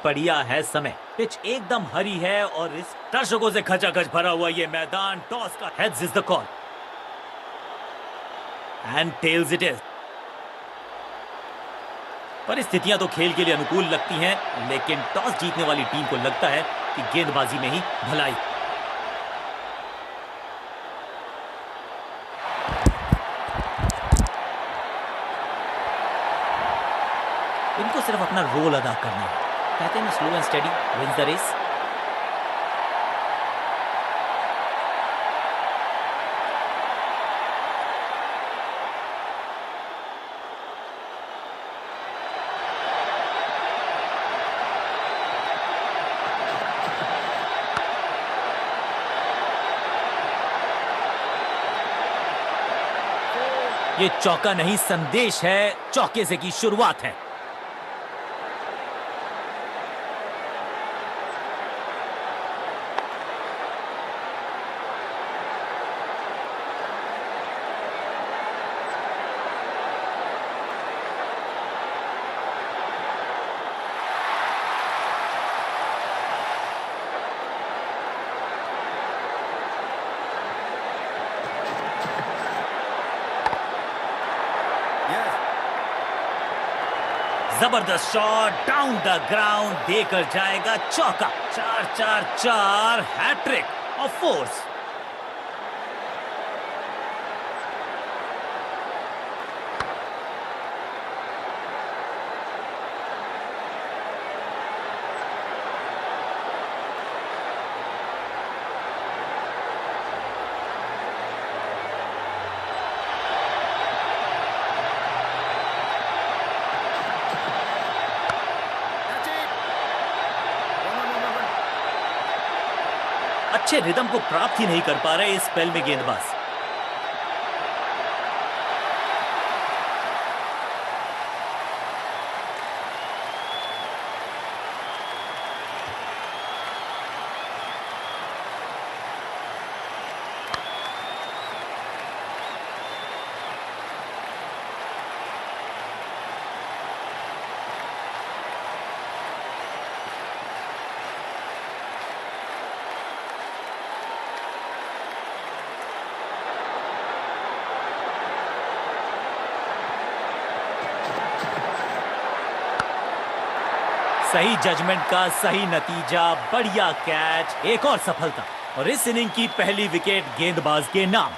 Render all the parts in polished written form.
बढ़िया है समय। पिच एकदम हरी है और इस दर्शकों से खचाखच भरा हुआ ये मैदान। टॉस का heads is the call and tails it is. परिस्थितियां तो खेल के लिए अनुकूल लगती हैं, लेकिन टॉस जीतने वाली टीम को लगता है कि गेंदबाजी में ही भलाई। इनको सिर्फ अपना रोल अदा करना है। कहते हैं ना, slow and steady wins the race. ये चौका नहीं, संदेश है। चौके से की शुरुआत है। जबरदस्त शॉट डाउन द ग्राउंड, देकर जाएगा चौका। 4-4-4 हैट्रिक ऑफ फोर्स। अच्छे रिदम को प्राप्त ही नहीं कर पा रहे इस स्पेल में गेंदबाज। सही जजमेंट का सही नतीजा, बढ़िया कैच, एक और सफलता और इस इनिंग की पहली विकेट गेंदबाज के नाम।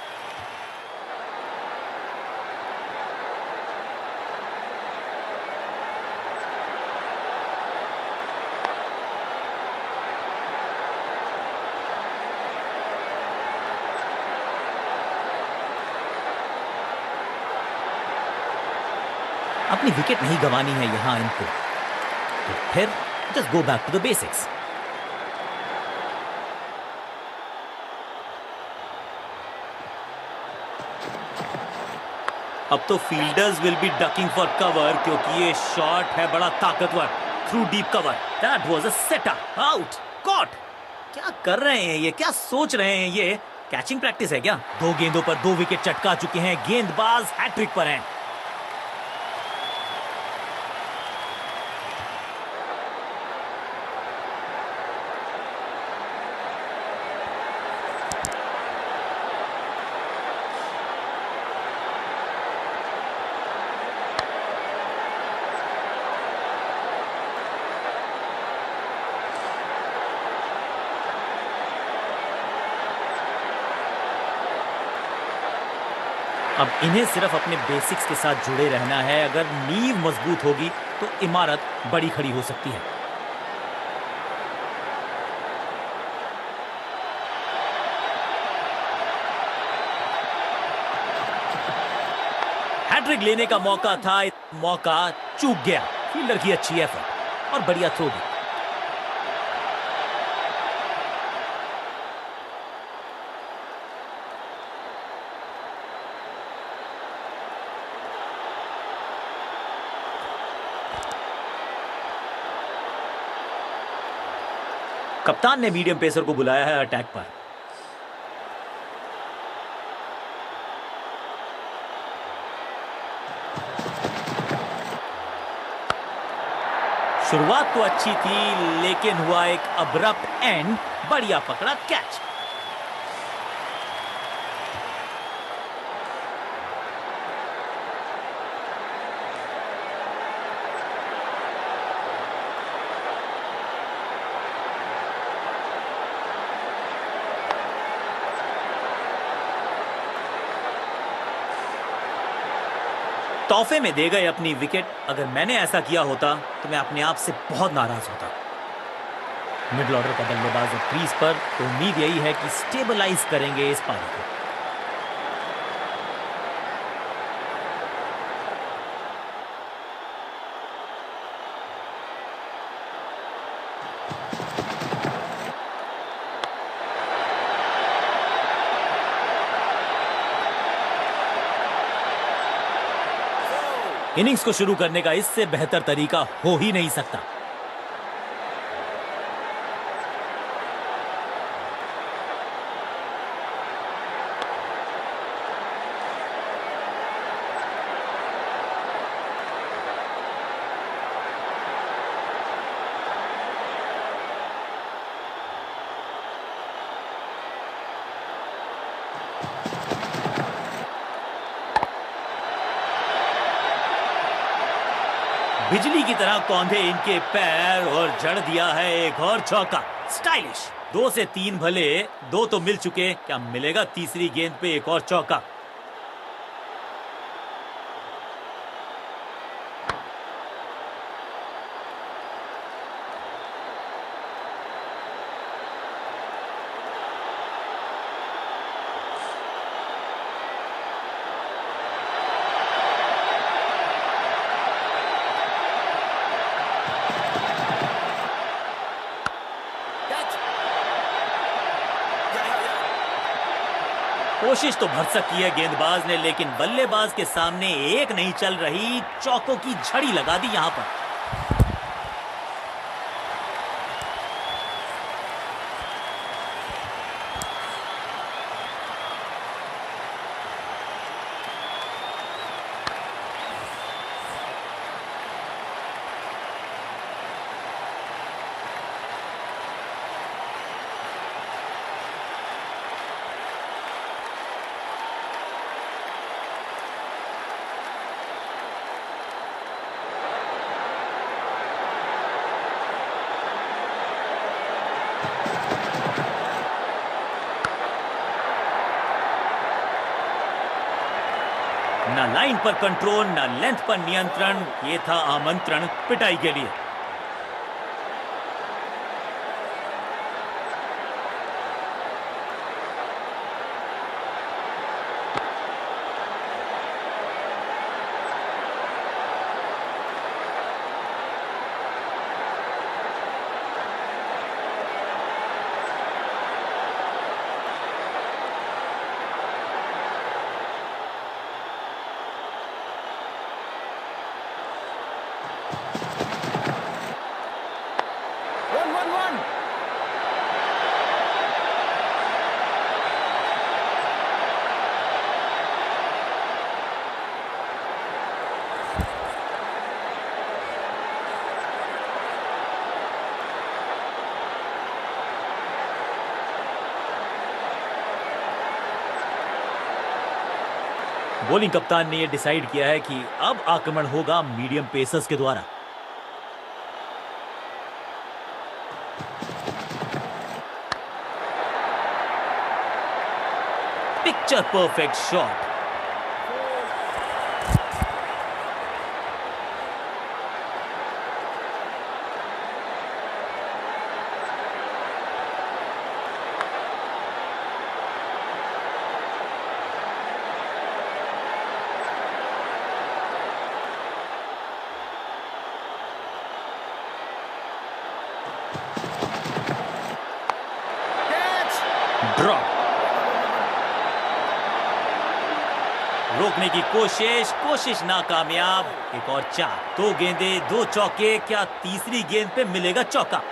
अपनी विकेट नहीं गंवानी है यहां इनको, तो फिर just go back to the basics. अब तो fielders will be ducking for cover, क्योंकि ये शॉट है बड़ा ताकतवर through deep cover. That was a setup, out, caught. क्या कर रहे हैं ये, क्या सोच रहे हैं ये? कैचिंग प्रैक्टिस है क्या? 2 गेंदों पर 2 विकेट चटका चुके हैं गेंदबाज, हैट्रिक पर हैं। अब इन्हें सिर्फ अपने बेसिक्स के साथ जुड़े रहना है। अगर नींव मजबूत होगी तो इमारत बड़ी खड़ी हो सकती है। हैट्रिक लेने का मौका था, मौका चूक गया। फील्डर की अच्छी एफर्ट और बढ़िया थ्रो भी। कप्तान ने मीडियम पेसर को बुलाया है अटैक पर। शुरुआत तो अच्छी थी लेकिन हुआ एक अब्रप्ट एंड। बढ़िया पकड़ा कैच। तोहफे में दे गए अपनी विकेट। अगर मैंने ऐसा किया होता तो मैं अपने आप से बहुत नाराज होता। मिडिल ऑर्डर का बल्लेबाज क्रीज पर, तो उम्मीद यही है कि स्टेबलाइज करेंगे इस पारी को। इनिंग्स को शुरू करने का इससे बेहतर तरीका हो ही नहीं सकता। बिजली की तरह कौंधे इनके पैर और जड़ दिया है एक और चौका। स्टाइलिश। 2 से 3 भले, 2 तो मिल चुके, क्या मिलेगा तीसरी गेंद पे एक और चौका। कोशिश तो भरसक की है गेंदबाज ने, लेकिन बल्लेबाज के सामने एक नहीं चल रही। चौकों की झड़ी लगा दी यहां पर। ना लाइन पर कंट्रोल, ना लेंथ पर नियंत्रण। ये था आमंत्रण पिटाई के लिए। बॉलिंग कप्तान ने यह डिसाइड किया है कि अब आक्रमण होगा मीडियम पेसर्स के द्वारा। Picture perfect shot. ड्रॉप। रोकने की कोशिश नाकामयाब। एक और 4। 2 गेंदे 2 चौके। क्या तीसरी गेंद पे मिलेगा चौका?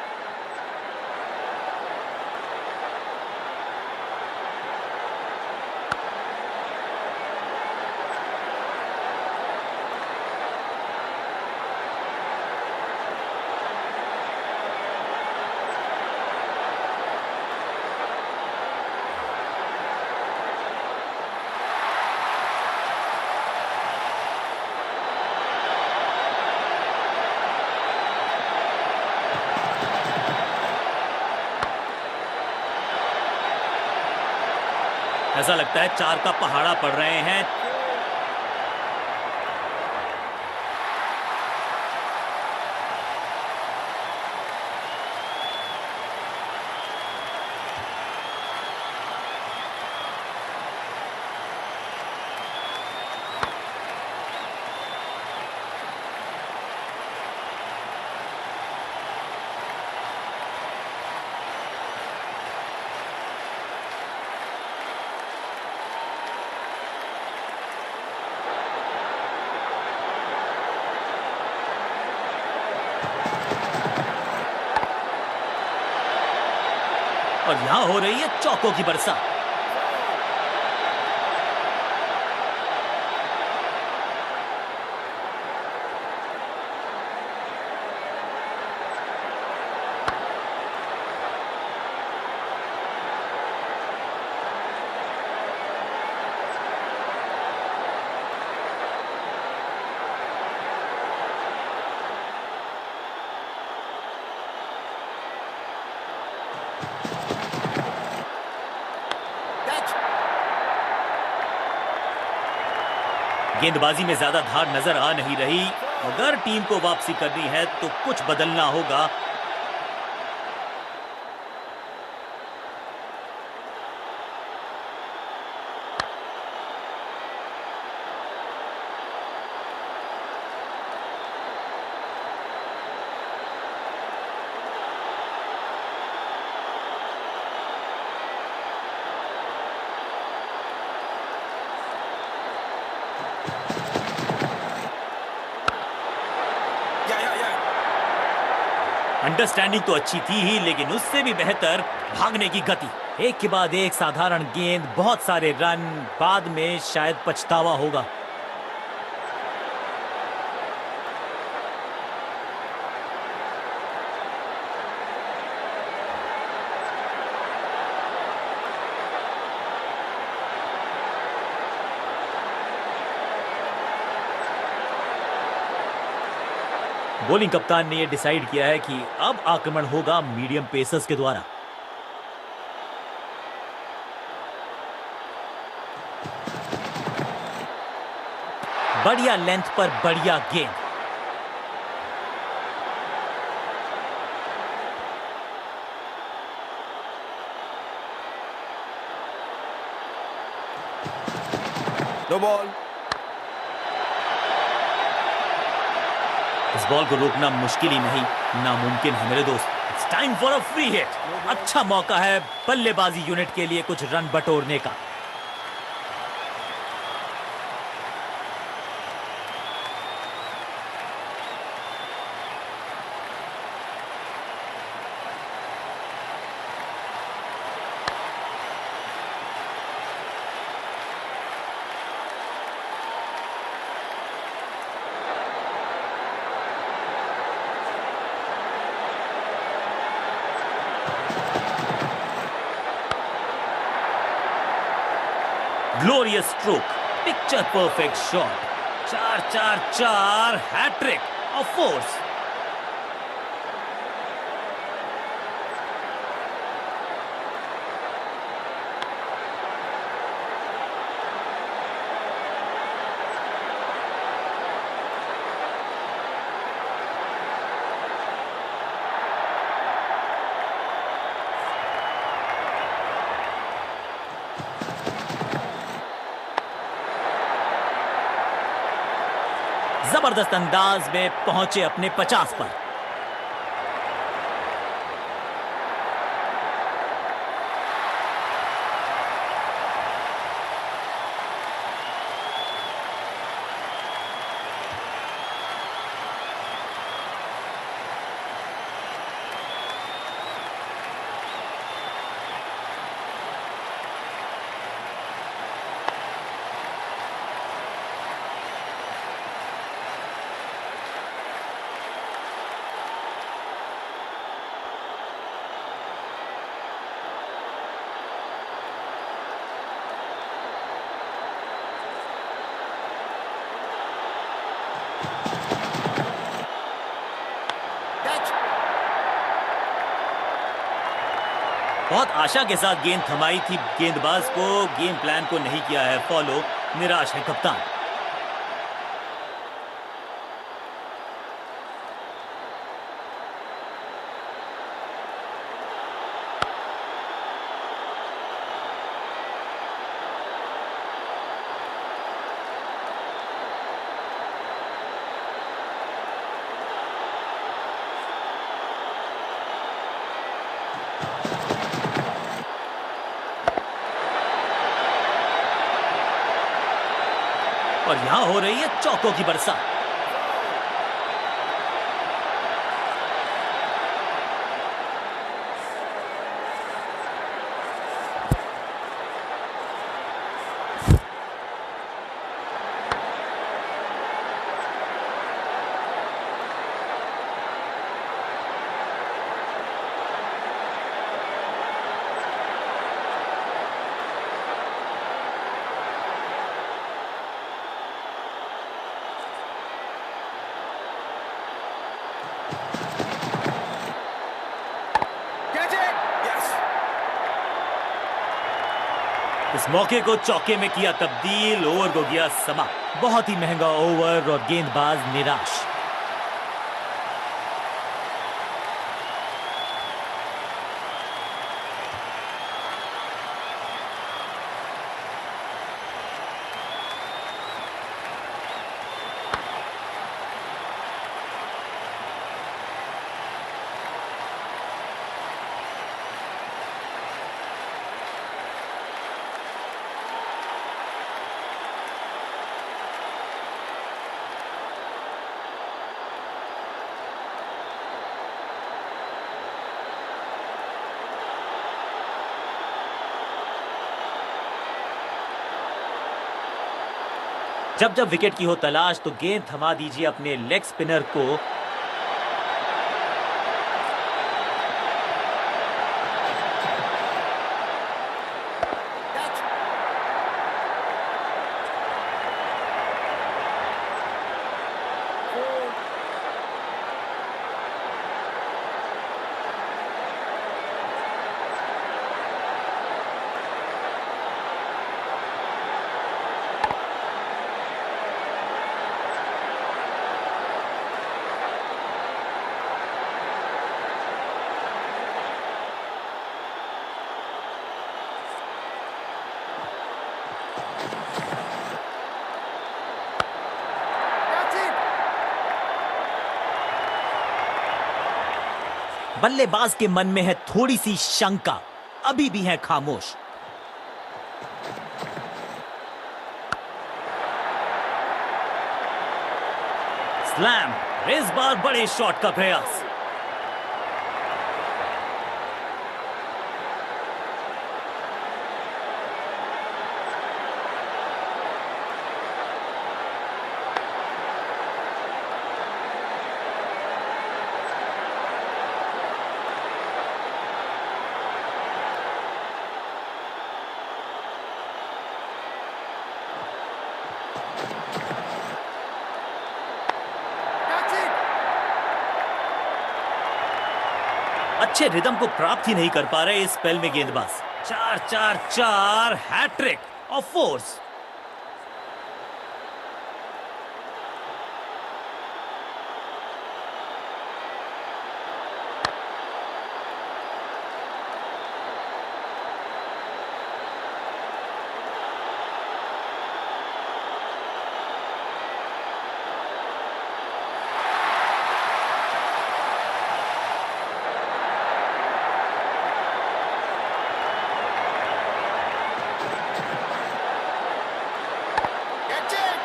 ऐसा लगता है 4 का पहाड़ा पड़ रहे हैं। और यहां हो रही है चौकों की बरसात। गेंदबाजी में ज्यादा धार नजर आ नहीं रही। अगर टीम को वापसी करनी है तो कुछ बदलना होगा। अंडरस्टैंडिंग तो अच्छी थी ही, लेकिन उससे भी बेहतर भागने की गति। एक के बाद एक साधारण गेंद, बहुत सारे रन, बाद में शायद पछतावा होगा। बॉलिंग कप्तान ने यह डिसाइड किया है कि अब आक्रमण होगा मीडियम पेसर्स के द्वारा। बढ़िया लेंथ पर बढ़िया गेंद। No ball. इस बॉल को रोकना मुश्किल ही नहीं, नामुमकिन है मेरे दोस्त। It's time for a free hit. अच्छा मौका है बल्लेबाजी यूनिट के लिए कुछ रन बटोरने का। Glorious stroke, picture perfect shot. 4-4-4 hat-trick of fours. जबरदस्त अंदाज में पहुंचे अपने 50 पर। बहुत आशा के साथ गेंद थमाई थी गेंदबाज को, गेम प्लान को नहीं किया है फॉलो, निराश है कप्तान। और यहां हो रही है चौकों की बरसात। Catch it! Yes! इस मौके को चौके में किया तब्दील, ओवर को गया समा। बहुत ही महंगा ओवर और गेंदबाज निराश। जब जब विकेट की हो तलाश तो गेंद थमा दीजिए अपने लेग स्पिनर को। Catch! Four. That's it! बल्लेबाज के मन में है थोड़ी सी शंका, अभी भी है खामोश। स्लैम, इस बार बड़े शॉट का प्रयास। That's it! अच्छे रिदम को प्राप्त ही नहीं कर पा रहे इस स्पेल में गेंदबाज। 4-4-4 hat-trick of fours. Catch it!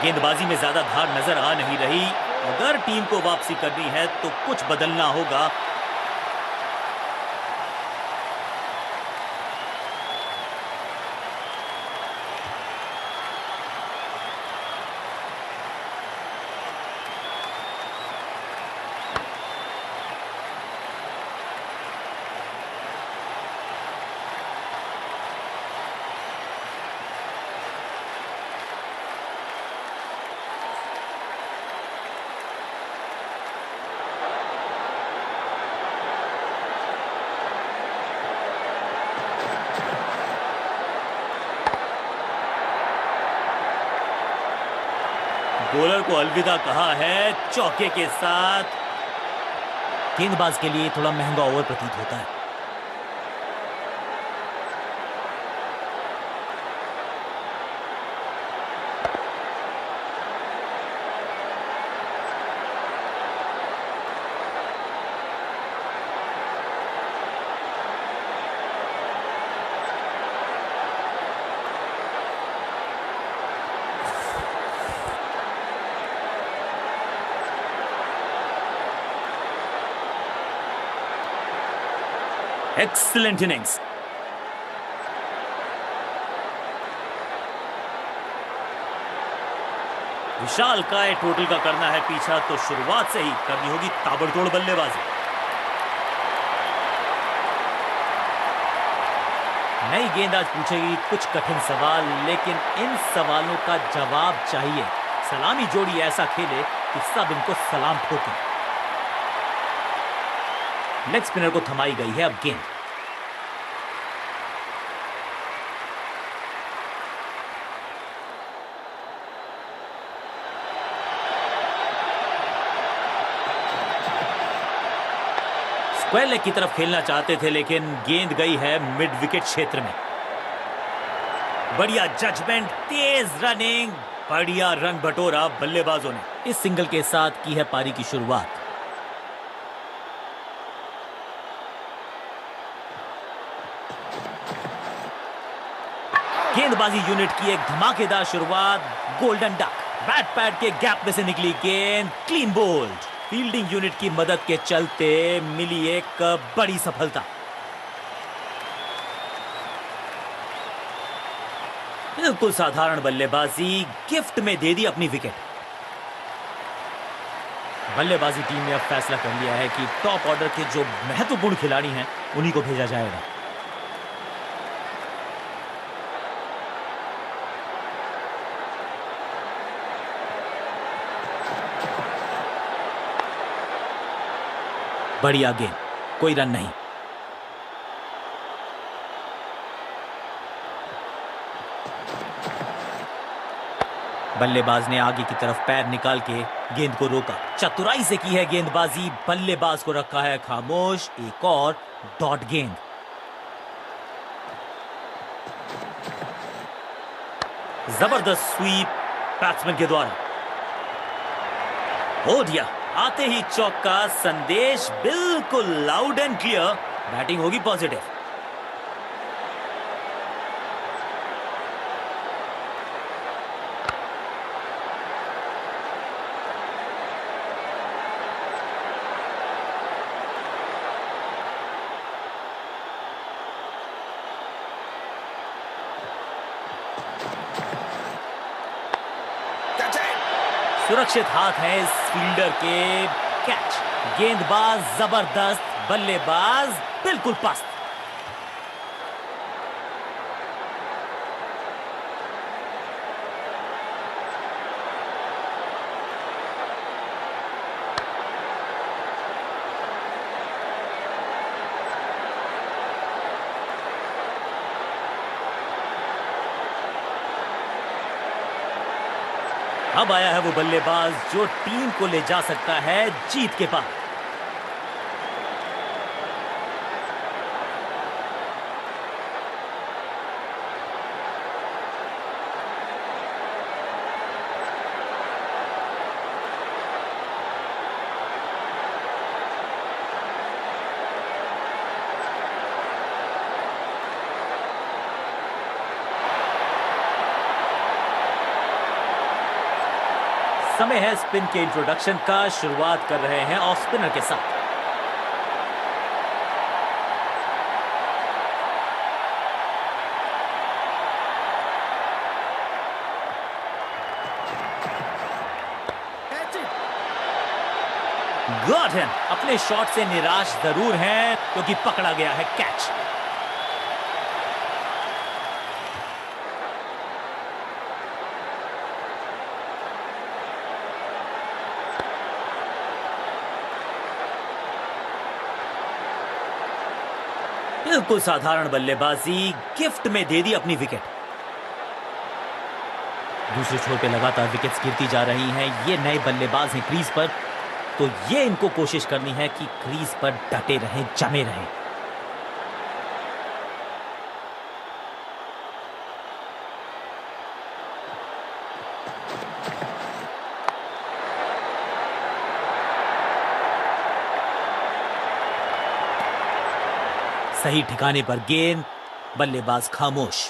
गेंदबाजी में ज्यादा धार नजर आ नहीं रही। अगर टीम को वापसी करनी है तो कुछ बदलना होगा। बॉलर को अलविदा कहा है चौके के साथ। गेंदबाज के लिए थोड़ा महंगा ओवर प्रतीत होता है। Excellent innings. विशाल काय टोटल का करना है पीछा, तो शुरुआत से ही करनी होगी ताबड़तोड़ बल्लेबाजी। नई गेंद आज पूछेगी कुछ कठिन सवाल, लेकिन इन सवालों का जवाब चाहिए। सलामी जोड़ी ऐसा खेले कि सब इनको सलाम ठोकें। लेग स्पिनर को थमाई गई है अब गेंद। स्क्वायर लेग की तरफ खेलना चाहते थे, लेकिन गेंद गई है मिड विकेट क्षेत्र में। बढ़िया जजमेंट, तेज रनिंग, बढ़िया रन बटोरा बल्लेबाजों ने। इस सिंगल के साथ की है पारी की शुरुआत। गेंदबाजी यूनिट की एक धमाकेदार शुरुआत। गोल्डन डक, बैट पैड के गैप में से निकली गेंद, क्लीन बोल्ड। फील्डिंग यूनिट की मदद के चलते मिली एक बड़ी सफलता। बिल्कुल साधारण बल्लेबाजी, गिफ्ट में दे दी अपनी विकेट। बल्लेबाजी टीम ने अब फैसला कर लिया है कि टॉप ऑर्डर के जो महत्वपूर्ण खिलाड़ी हैं उन्हीं को भेजा जाएगा। बढ़िया गेंद, कोई रन नहीं। बल्लेबाज ने आगे की तरफ पैर निकाल के गेंद को रोका। चतुराई से की है गेंदबाजी, बल्लेबाज को रखा है खामोश। एक और डॉट गेंद। जबरदस्त स्वीप बैट्समैन के द्वारा। हो दिया, आते ही चौका। संदेश बिल्कुल लाउड एंड क्लियर, बैटिंग होगी पॉजिटिव। That's it. सुरक्षित हाथ है इस फील्डर के। कैच, गेंदबाज जबरदस्त, बल्लेबाज बिल्कुल पस्त। अब आया है वो बल्लेबाज जो टीम को ले जा सकता है जीत के पार। समय है स्पिन के इंट्रोडक्शन का। शुरुआत कर रहे हैं ऑफ स्पिनर के साथ। That's it. Got him. अपने शॉट से निराश जरूर हैं क्योंकि पकड़ा गया है कैच। बिल्कुल साधारण बल्लेबाजी, गिफ्ट में दे दी अपनी विकेट। दूसरे छोर पे लगातार विकेट्स गिरती जा रही हैं। ये नए बल्लेबाज हैं क्रीज पर, तो ये इनको कोशिश करनी है कि क्रीज पर डटे रहें, जमे रहें। सही ठिकाने पर गेंद, बल्लेबाज खामोश।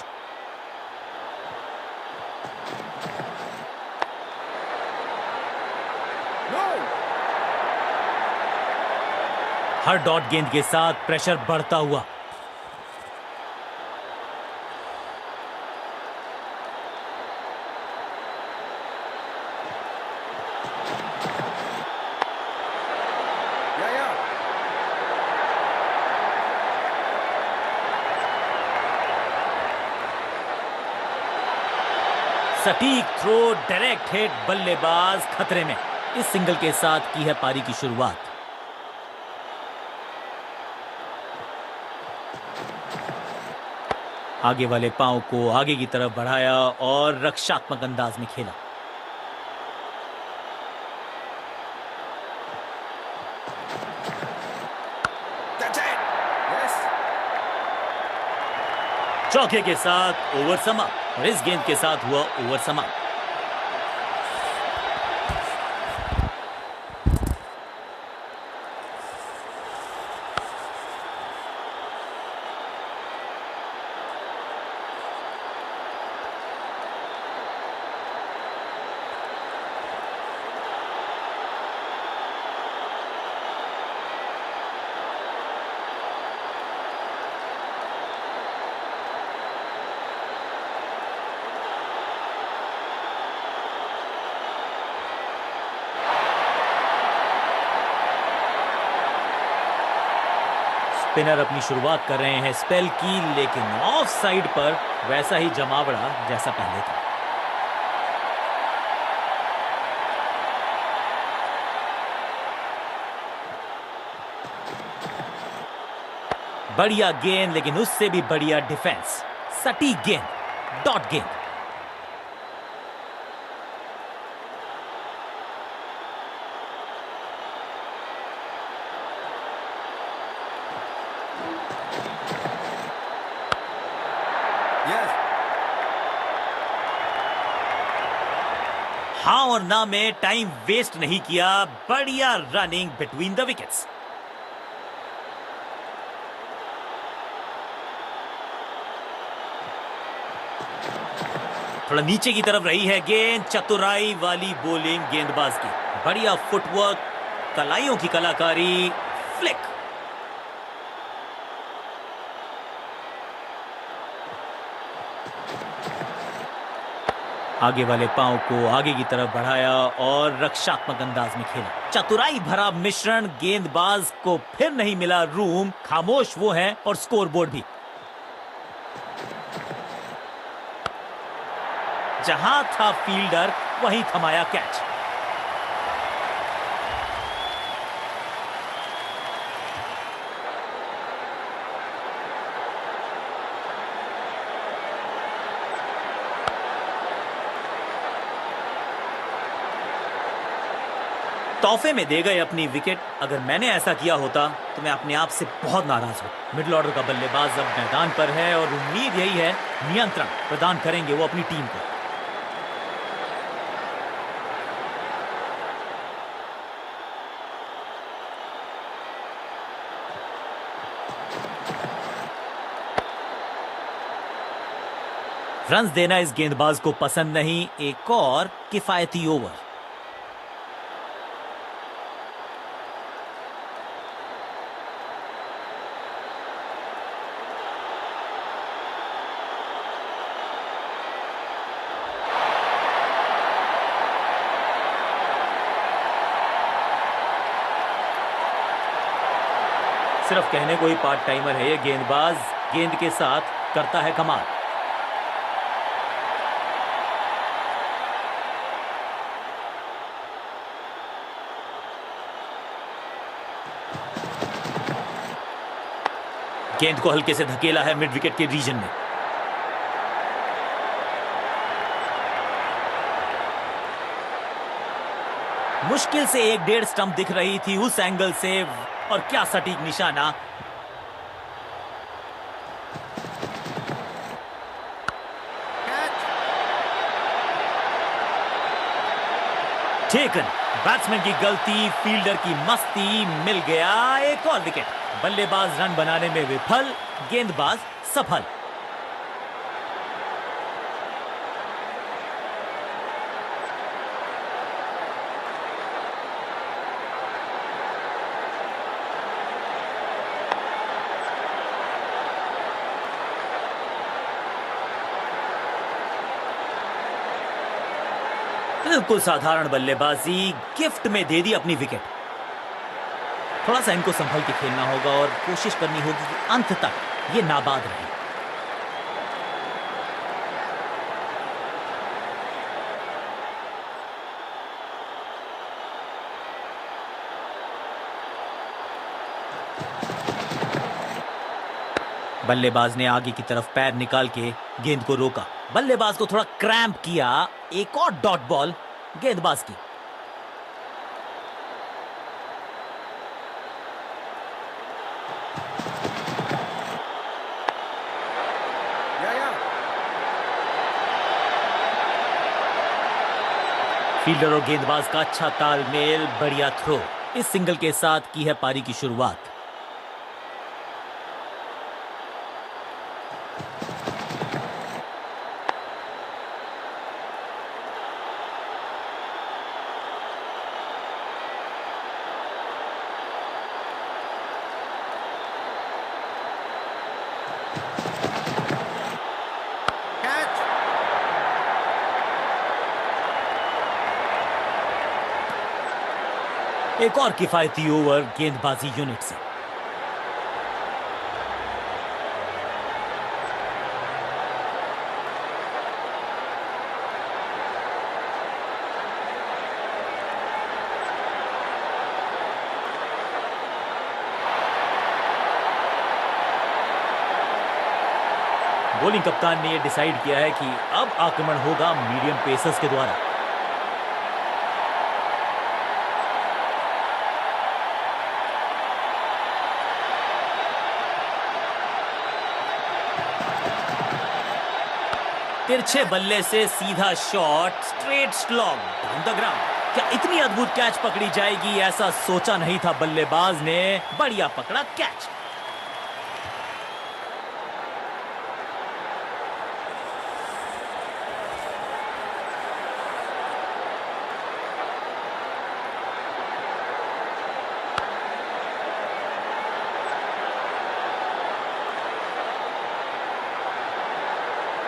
No. हर डॉट गेंद के साथ प्रेशर बढ़ता हुआ। Yeah, yeah. सटीक थ्रो, डायरेक्ट हिट, बल्लेबाज खतरे में। इस सिंगल के साथ की है पारी की शुरुआत। आगे वाले पांव को आगे की तरफ बढ़ाया और रक्षात्मक अंदाज में खेला। That's it. Yes. चौके के साथ ओवर समाप्त और इस गेंद के साथ हुआ ओवर समाप्त। स्पिनर अपनी शुरुआत कर रहे हैं स्पेल की, लेकिन ऑफ साइड पर वैसा ही जमावड़ा जैसा पहले था। बढ़िया गेंद, लेकिन उससे भी बढ़िया डिफेंस। सटीक गेंद, डॉट गेंद। Yes. हाँ और ना में टाइम वेस्ट नहीं किया। बढ़िया रनिंग बिटवीन द विकेट्स। थोड़ा नीचे की तरफ रही है गेंद, चतुराई वाली बॉलिंग गेंदबाज की। बढ़िया फुटवर्क, कलाइयों की कलाकारी, फ्लिक। आगे वाले पांव को आगे की तरफ बढ़ाया और रक्षात्मक अंदाज में खेला। चतुराई भरा मिश्रण, गेंदबाज को फिर नहीं मिला रूम। खामोश वो है और स्कोरबोर्ड भी। जहां था फील्डर वहीं थमाया कैच। तोहफे में दे गए अपनी विकेट। अगर मैंने ऐसा किया होता तो मैं अपने आप से बहुत नाराज हूं। मिडिल ऑर्डर का बल्लेबाज अब मैदान पर है और उम्मीद यही है नियंत्रण प्रदान करेंगे वो अपनी टीम को। रन्स देना इस गेंदबाज को पसंद नहीं। एक और किफायती ओवर। सिर्फ कहने को ही पार्ट टाइमर है ये गेंदबाज, गेंद के साथ करता है कमाल। गेंद को हल्के से धकेला है मिड विकेट के रीजन में। मुश्किल से 1-1.5 स्टंप दिख रही थी उस एंगल से, और क्या सटीक निशाना। टेकन, बैट्समैन की गलती, फील्डर की मस्ती, मिल गया एक और विकेट। बल्लेबाज रन बनाने में विफल, गेंदबाज सफल। बिल्कुल साधारण बल्लेबाजी, गिफ्ट में दे दी अपनी विकेट। थोड़ा सा इनको संभल के खेलना होगा और कोशिश करनी होगी कि अंत तक ये नाबाद रहे। बल्लेबाज ने आगे की तरफ पैर निकाल के गेंद को रोका। बल्लेबाज को थोड़ा क्रैम्प किया। एक और डॉट बॉल गेंदबाज की। फील्डर और गेंदबाज का अच्छा तालमेल, बढ़िया थ्रो। इस सिंगल के साथ की है पारी की शुरुआत। एक और किफायती ओवर गेंदबाजी यूनिट से। बॉलिंग कप्तान ने यह डिसाइड किया है कि अब आक्रमण होगा मीडियम पेसर्स के द्वारा। तिरछे बल्ले से सीधा shot, straight slog down the ground. क्या इतनी अद्भुत कैच पकड़ी जाएगी, ऐसा सोचा नहीं था बल्लेबाज ने। बढ़िया पकड़ा कैच।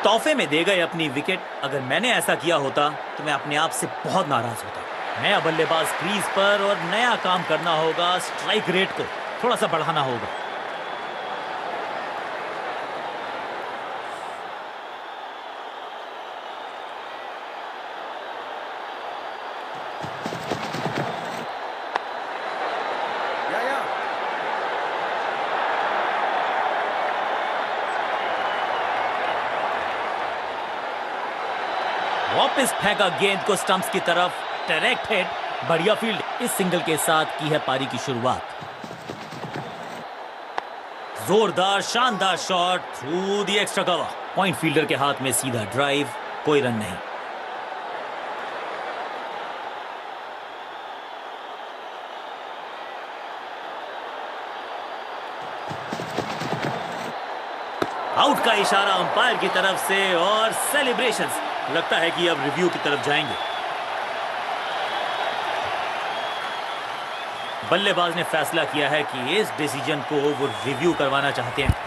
तोहफे में दे गए अपनी विकेट। अगर मैंने ऐसा किया होता तो मैं अपने आप से बहुत नाराज होता। नया बल्लेबाज क्रीज पर और नया काम करना होगा। स्ट्राइक रेट को थोड़ा सा बढ़ाना होगा। वापस फेंका गेंद को स्टंप्स की तरफ। डायरेक्ट हिट, बढ़िया फील्ड। इस सिंगल के साथ की है पारी की शुरुआत। जोरदार शानदार shot through the extra cover. Point fielder के हाथ में सीधा ड्राइव, कोई रन नहीं। आउट का इशारा अंपायर की तरफ से और सेलिब्रेशंस। लगता है कि अब रिव्यू की तरफ जाएंगे। बल्लेबाज ने फैसला किया है कि इस डिसीजन को वो रिव्यू करवाना चाहते हैं।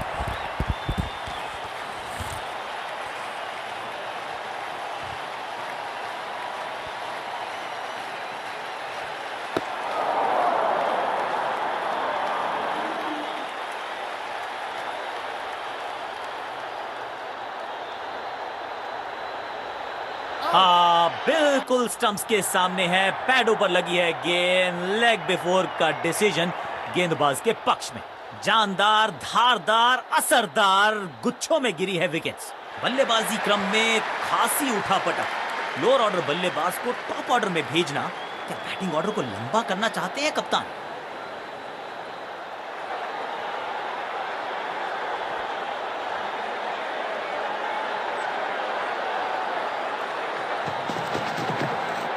हाँ, बिल्कुल स्टंप्स के सामने है। पैडों पर लगी है गेंद। लेग बिफोर का डिसीजन गेंदबाज के पक्ष में। जानदार, धारदार, असरदार गुच्छों में गिरी है विकेट्स। बल्लेबाजी क्रम में खासी उठापटक। लोअर ऑर्डर बल्लेबाज को टॉप ऑर्डर में भेजना क्या बैटिंग ऑर्डर को लंबा करना चाहते हैं कप्तान?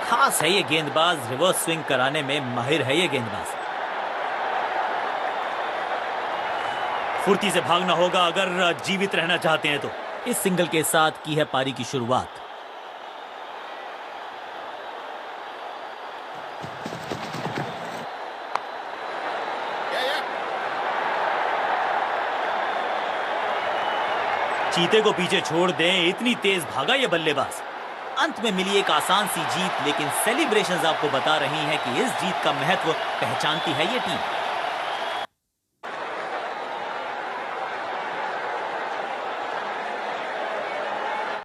खास है ये गेंदबाज, रिवर्स स्विंग कराने में माहिर है ये गेंदबाज। फुर्ती से भागना होगा अगर जीवित रहना चाहते हैं तो। इस सिंगल के साथ की है पारी की शुरुआत। चीते को पीछे छोड़ दें, इतनी तेज भागा ये बल्लेबाज। अंत में मिली एक आसान सी जीत, लेकिन सेलिब्रेशंस आपको बता रही हैं कि इस जीत का महत्व पहचानती है ये टीम।